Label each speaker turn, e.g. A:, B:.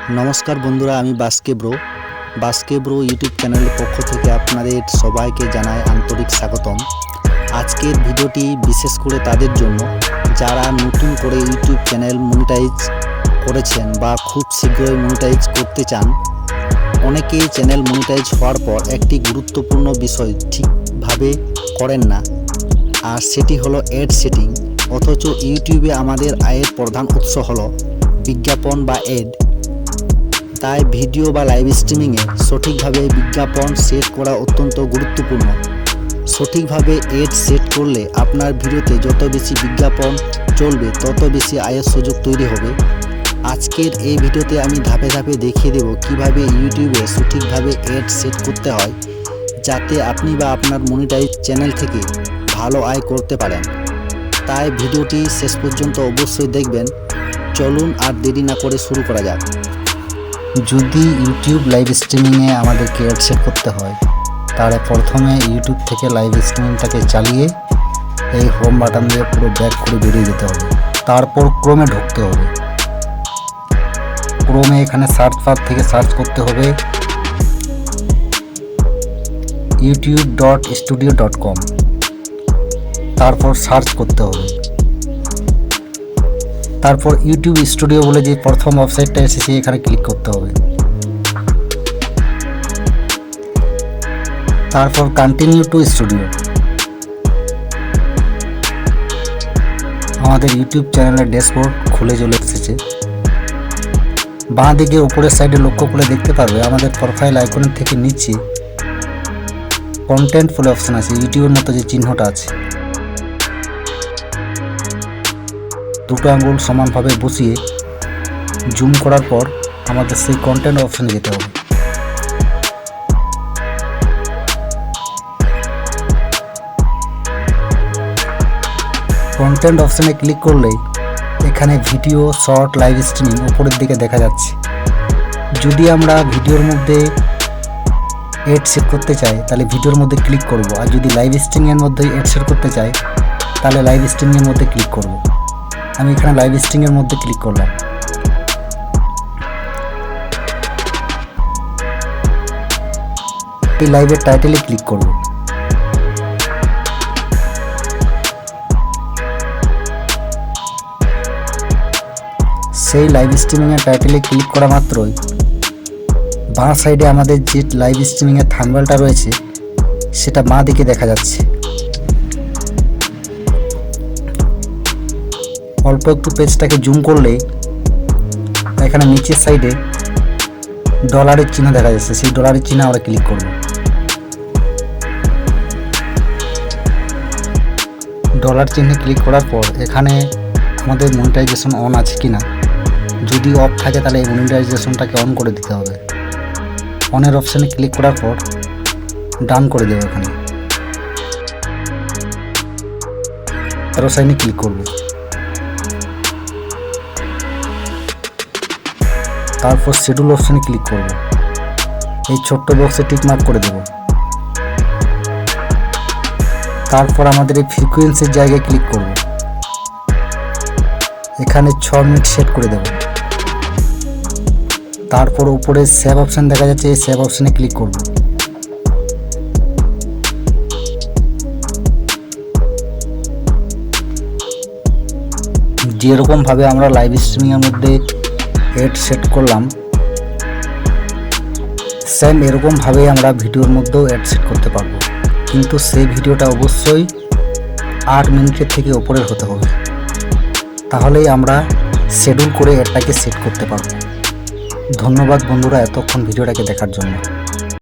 A: नमस्कार बंधुरा आमी बास्के ब्रो यूट्यूब चैनल पक्ष থেকে আপনাদের সবাইকে জানাই আন্তরিক স্বাগতম। আজকের ভিডিওটি বিশেষ করে তাদের জন্য যারা নতুন করে ইউটিউব চ্যানেল মনিটাইজ করেছেন বা খুব শীঘ্রই মনিটাইজ করতে চান। অনেকেই চ্যানেল মনিটাইজ হওয়ার পর একটি গুরুত্বপূর্ণ বিষয় ঠিকভাবে করেন না, আর সেটি হলো অ্যাড সেটিং। অথচ ইউটিউবে আমাদের আয়ের প্রধান উৎস হলো বিজ্ঞাপন বা অ্যাড। তাই ভিডিও বা লাইভ স্ট্রিমিংয়ে সঠিকভাবে বিজ্ঞাপন সেট করা অত্যন্ত গুরুত্বপূর্ণ। সঠিকভাবে অ্যাড সেট করলে আপনার ভিডিওতে যত বেশি বিজ্ঞাপন চলবে তত বেশি আয়ের সুযোগ তৈরি হবে। আজকের এই ভিডিওতে আমি ধাপে ধাপে দেখিয়ে দেব কিভাবে ইউটিউবে সঠিকভাবে অ্যাড সেট করতে হয়, যাতে আপনি বা আপনার মনিটাইজ চ্যানেল থেকে ভালো আয় করতে পারেন। তাই ভিডিওটি শেষ পর্যন্ত অবশ্যই দেখবেন। চলুন আর দেরি না করে শুরু করা যাক। যদি ইউটিউব লাইভ স্ট্রিমিংয়ে আমাদেরকে অ্যাড সেট করতে হয়, তাহলে প্রথমে ইউটিউব থেকে লাইভ স্ট্রিমিংটাকে চালিয়ে এই হোম বাটন দিয়ে পুরো ব্যাক করে বেরিয়ে যেতে হবে। তারপর ক্রোমে ঢুকতে হবে। ক্রোমে এখানে সার্চ বার থেকে সার্চ করতে হবে youtube.studio.com। তারপর সার্চ করতে হবে। তারপর ইউটিউব স্টুডিও বলে যে প্রথম ওয়েবসাইটটা এসেছে এখানে ক্লিক করতে হবে। তারপর কন্টিনিউ টু স্টুডিও। আমাদের ইউটিউব চ্যানেলের ড্যাশবোর্ড খুলে চলে এসেছে। বাঁ দিকে উপরের সাইডে লক্ষ্য করে দেখতে পারবে আমাদের প্রোফাইল আইকনের থেকে নিচে কন্টেন্ট বলে অপশন আছে, ইউটিউবের মতো যে চিহ্নটা আছে। দুটো আঙুল সমানভাবে বসিয়ে জুম করার পর আমাদের সেই কন্টেন্ট অপশনে যেতে হবে। কন্টেন্ট অপশনে ক্লিক করলেই এখানে ভিডিও, শর্ট, লাইভ স্ট্রিমিং উপরের দিকে দেখা যাচ্ছে। যদি আমরা ভিডিওর মধ্যে অ্যাড সেট করতে চাই তাহলে ভিডিওর মধ্যে ক্লিক করব, আর যদি লাইভ স্ট্রিমিংয়ের মধ্যে অ্যাড সেট করতে চাই তাহলে লাইভ স্ট্রিমিংয়ের মধ্যে ক্লিক করব। আমি এখানে লাইভ স্ট্রিমিংয়ের মধ্যে ক্লিক করলাম। এই লাইভের টাইটেলে ক্লিক করব। সেই লাইভ স্ট্রিমিংয়ের টাইটেলে ক্লিক করা মাত্রই বাঁ সাইডে আমাদের যে লাইভ স্ট্রিমিংয়ের থাম্বনেলটা রয়েছে সেটা বাঁ দিকে দেখা যাচ্ছে। অল্প একটু পেজটাকে জুম করলেই এখানে নিচের সাইডে ডলারের চিহ্ন দেখা যাচ্ছে। সেই ডলারের চিহ্নে আমরা ক্লিক করব। ডলার চিহ্নে ক্লিক করার পর এখানে আমাদের মনিটাইজেশন অন আছে কিনা, যদি অফ থাকে তাহলে এই মনিটাইজেশনটাকে অন করে দিতে হবে। অনের অপশানে ক্লিক করার পর ডান করে দেবো। এখানে আরও সাইনে ক্লিক করব। তারপর শিডিউল অপশানে ক্লিক করব। এই ছোট্ট বক্সে টিক মার্ক করে দেব। তারপর আমাদের এই ফ্রিকোয়েন্সির জায়গায় ক্লিক করব। এখানে 6 মিনিট সেট করে দেব। তারপর উপরে সেভ অপশান দেখা যাচ্ছে, এই সেভ অপশানে ক্লিক করব। যেরকমভাবে আমরা লাইভ স্ট্রিমিংয়ের মধ্যে অ্যাড সেট করলাম, সেম এরকমভাবেই আমরা ভিডিওর মধ্যেও অ্যাড সেট করতে পারবো। কিন্তু সেই ভিডিওটা অবশ্যই 8 মিনিটের থেকে উপরের হতে হবে, তাহলেই আমরা শিডিউল করে অ্যাডটাকে সেট করতে পারবো। ধন্যবাদ বন্ধুরা এতক্ষণ ভিডিওটাকে দেখার জন্য।